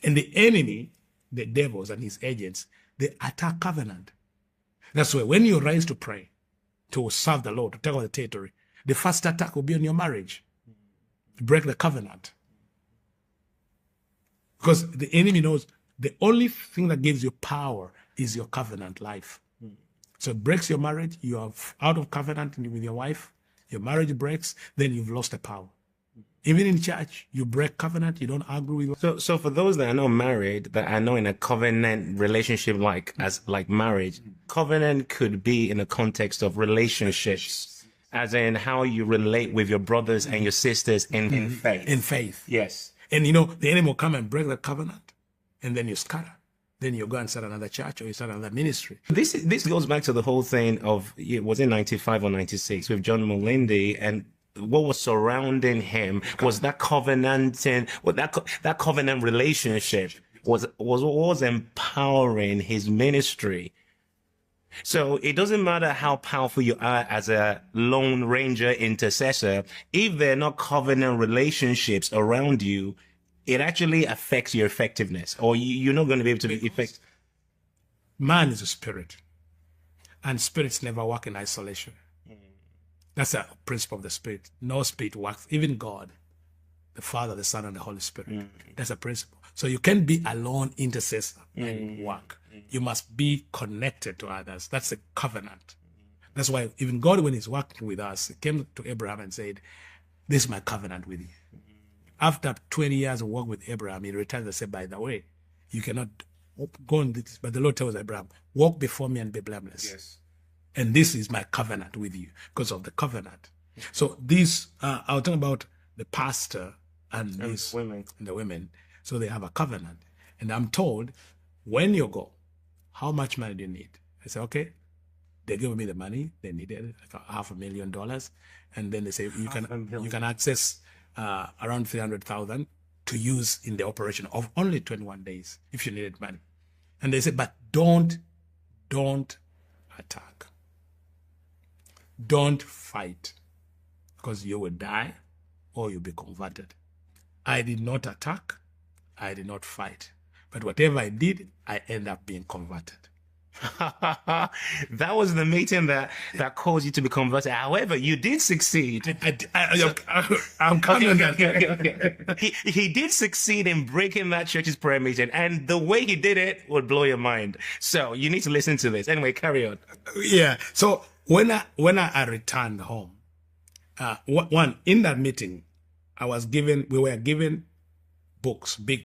And the enemy, the devils and his agents, they attack covenant. That's why when you rise to pray, to serve the Lord, to take over the territory, the first attack will be on your marriage. Break the covenant. Because the enemy knows the only thing that gives you power is your covenant life. So it breaks your marriage, you are out of covenant with your wife, your marriage breaks, then you've lost the power. Even in church, you break covenant, you don't agree with. So for those that are not married, that are not in a covenant relationship like marriage, covenant could be in the context of relationships, as in how you relate with your brothers and your sisters in faith. In faith. Yes. And the enemy will come and break the covenant, and then you scatter. Then you go and start another church or you start another ministry. This goes back to the whole thing of, was it 95 or 96 with John Mulendi, and what was surrounding him was that covenanting, that covenant relationship was empowering his ministry. So it doesn't matter how powerful you are as a lone ranger intercessor, if there are not covenant relationships around you, it actually affects your effectiveness, or you're not going to be able to be effective. Man is a spirit, and spirits never work in isolation. That's a principle of the Spirit. No spirit works. Even God, the Father, the Son, and the Holy Spirit. That's a principle. So you can't be a lone intercessor and work. You must be connected to others. That's a covenant. That's why even God, when he's working with us, he came to Abraham and said, this is my covenant with you. After 20 years of work with Abraham, he returns and said, by the way, you cannot go on this. But the Lord tells Abraham, walk before me and be blameless. Yes. And this is my covenant with you because of the covenant. So this, I was talking about the pastor and the women. So they have a covenant. And I'm told, when you go, how much money do you need? I say, okay. They give me the money. They needed like $500,000. And then they say, you can access around 300,000 to use in the operation of only 21 days if you needed money. And they say, but don't attack. Don't fight, because you will die or you'll be converted. I did not attack. I did not fight. But whatever I did, I end up being converted. That was the meeting that caused you to be converted. However, you did succeed. I'm coming. He did succeed in breaking that church's prayer meeting, and the way he did it would blow your mind. So you need to listen to this. Anyway, carry on. Yeah. So when I returned home, in that meeting, we were given books, big